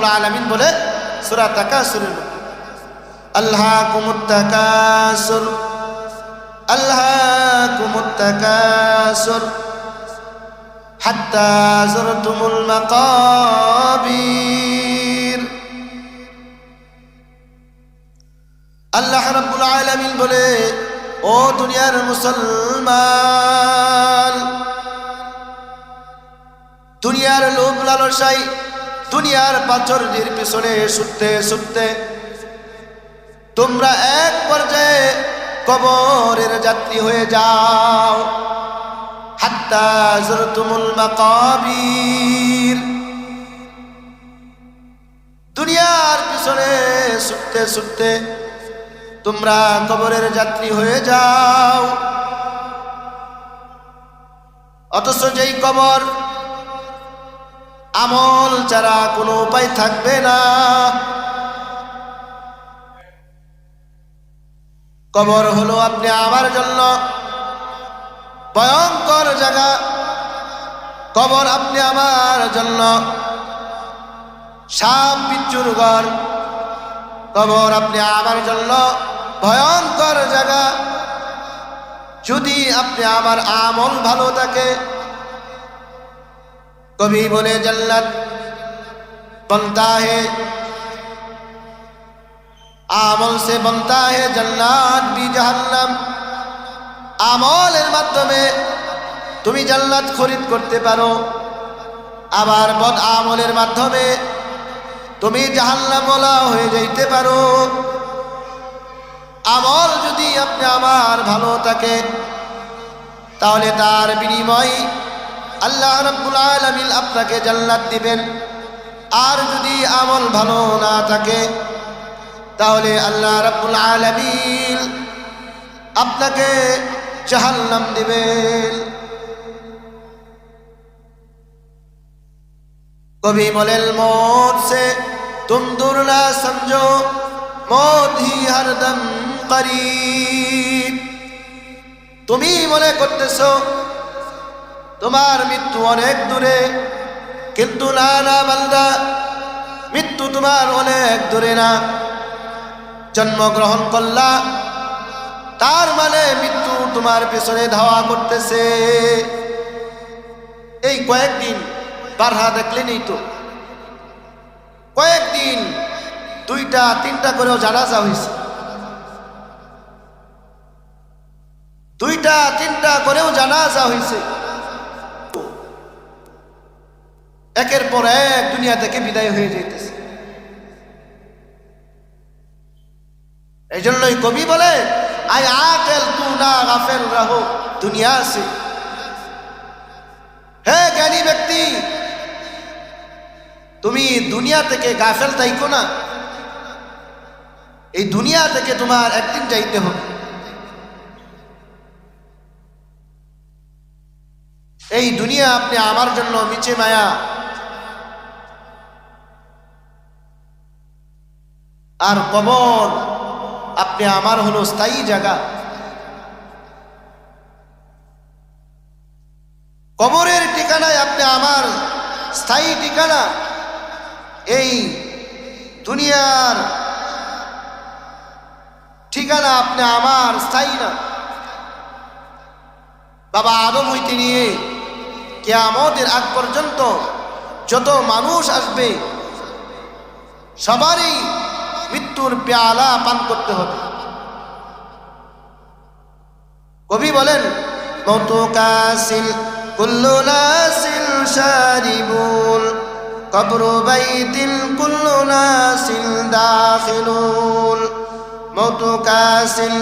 রাব্বুল আলামিন বলে সূরা তাকাসুরের মধ্যে, আল্লাকুমুত তাকাসুর আল্লাকুমুত তাকাসুর হাত্তা যুরতুমুল মাকাবির। আল্লাহ রাব্বুল আলামিন বলে, ও দুনিয়ার মুসলমান, দুনিয়ার লোভ লালসায়, দুনিয়ার প্রাচুর্যের পিছনে ছুটতে ছুটতে তোমরা এক পর্যায়ে কবরের যাত্রী হয়ে যাও। হাত্তা যুরতুমুল মাকাবির, দুনিয়ার পিছনে ছুটতে ছুটতে তোমরা কবরের যাত্রী হয়ে যাও। অথচ যেই কবর আমল ছাড়া কোনো উপায় থাকবে না, কবর হলো আপনি আমার জন্য ভয়ঙ্কর জায়গা। কবর আপনি আমার জন্য সাপ বিচ্ছুর ঘর। কবর আপনি আমার জন্য ভয়ঙ্কর জায়গা। যদি আপনি আমার আমল ভালো থাকে, কবি বলে जन्नत बनता है আমল से बनता है जन्नत भी जहन्नम। আমলের মাধ্যমে তুমি জান্নাত খরিদ করতে পারো, আবার বদ আমলের মাধ্যমে তুমি জাহান্নামওয়ালা হয়ে যাইতে পারো। আমল যদি আপনি আমার ভালো থাকে, তাহলে তার বিনিময় আল্লাহ রাব্বুল আলামিন আপনাকে জান্নাত দিবেন। আর যদি আমল ভালো না থাকে, তাহলে আল্লাহ রাব্বুল আলামিন আপনাকে জাহান্নাম দিবেন। कभी बोले मौत से तुम दूर ना समझो, मौत ही हरदम करीब। তুমি মনে করতেছো তোমার মৃত্যু অনেক দূরে, কিন্তু না না বান্দা, মৃত্যু তোমার অনেক দূরে না। জন্মগ্রহণ করলা, তার মানে মৃত্যু তোমার পেছনে ধাওয়া করতেছে। এই কয়েকদিন বারহা দেখলেনই তো, কয়েকদিন 2টা 3টা করেও জানাজা হয়েছে, 2টা 3টা করেও জানাজা হয়েছে। একের পর এক দুনিয়া থেকে বিদায় হয়ে যাইতেছে। এই জন্যই কবি বলে, আই আকেল তু না গাফেল রহো দুনিয়া সে। হে জ্ঞানী ব্যক্তি, তুমি দুনিয়া থেকে গাফেল থাইকো না। এই দুনিয়া থেকে তোমার একদিন যাইতে হবে। এই দুনিয়া আপনি আমার জন্য মিছে মায়া, আর কবর আপনি আমার হলো স্থায়ী জায়গা। কবরের ঠিকানায় আপনি আমার স্থায়ী ঠিকানা। এই দুনিয়ার ঠিকানা আপনি আমার স্থায়ী না। বাবা আদম হইতে নিয়ে কিয়ামতের আগ পর্যন্ত যত মানুষ আসবে, সবারই মৃত্যুর পেয়ালা পান করতে হবে। কবি বলেন, মৌতু কাসিল কুল্লু নাসিল শারিবুল, কবরু বাইতিল কুল্লু নাসিল দাখিলুল। মৌতু কাসিল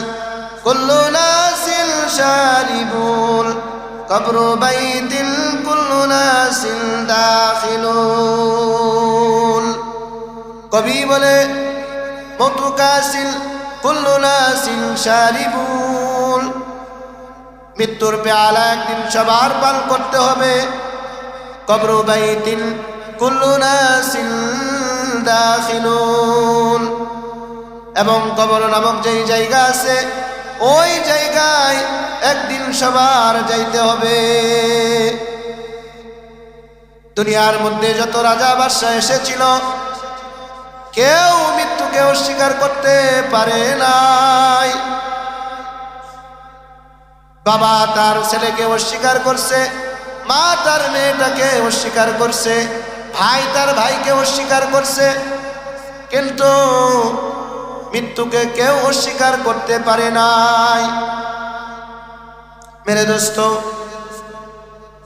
কুল্লু নাসিল শারিবুল, কবরু বাইতিল কুল্লু নাসিল দাখিলুল। কবি বলে, মৌতু কাসিল কুল্লু নাসিল শারিবুল, মৃত্যুর পেয়ালা একদিন সবার পান করতে হবে। কবরু বাইতিল কুল্লু নাসিল দাখিলুন, এবং কবর নামক যেই জায়গা আছে, ওই জায়গায় একদিন সবার যাইতে হবে। দুনিয়ার মধ্যে যত রাজা বাদশা এসেছিল, কেউ মৃত্যুকে অস্বীকার করতে পারে নাই। বাবা তার ছেলেকে অস্বীকার করছে, মা তার মেয়েটাকে অস্বীকার করছে, ভাই তার ভাইকে অস্বীকার করছে, কিন্তু মৃত্যুকে কেউ অস্বীকার করতে পারে নাই। মেরে দোস্ত,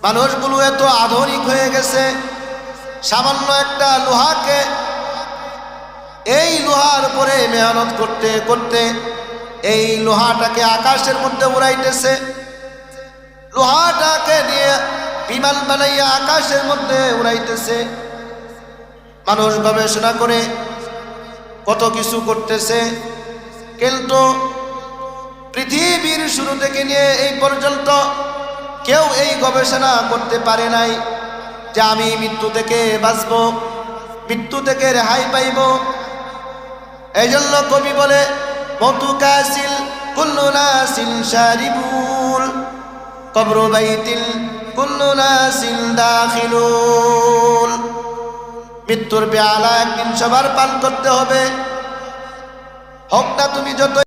মানুষগুলো এত আধুনিক হয়ে গেছে, সামান্য একটা লোহাকে, এই লোহার উপরে মেহনত করতে করতে এই লোহাটাকে আকাশের মধ্যে উড়াইতেছে, লোহাটাকে নিয়ে বিমান বানাইয়া আকাশের মধ্যে উড়াইতেছে। মানুষ গবেষণা করে কত কিছু করতেছে, কিন্তু পৃথিবীর শুরু থেকে নিয়ে এই পর্যন্ত কেউ এই গবেষণা করতে পারে নাই যে আমি মৃত্যু থেকে বাঁচব, মৃত্যু থেকে রেহাই পাইব। এই জন্য কবি বলে মতু কাসিল কুল্লু নাসিল শারিবুল কবর বাইতিল কুল্লু নাসিল দাখিলুল। মৃত্যুর পেয়ালা একদিন সবার পান করতে হবে, হোক না তুমি যত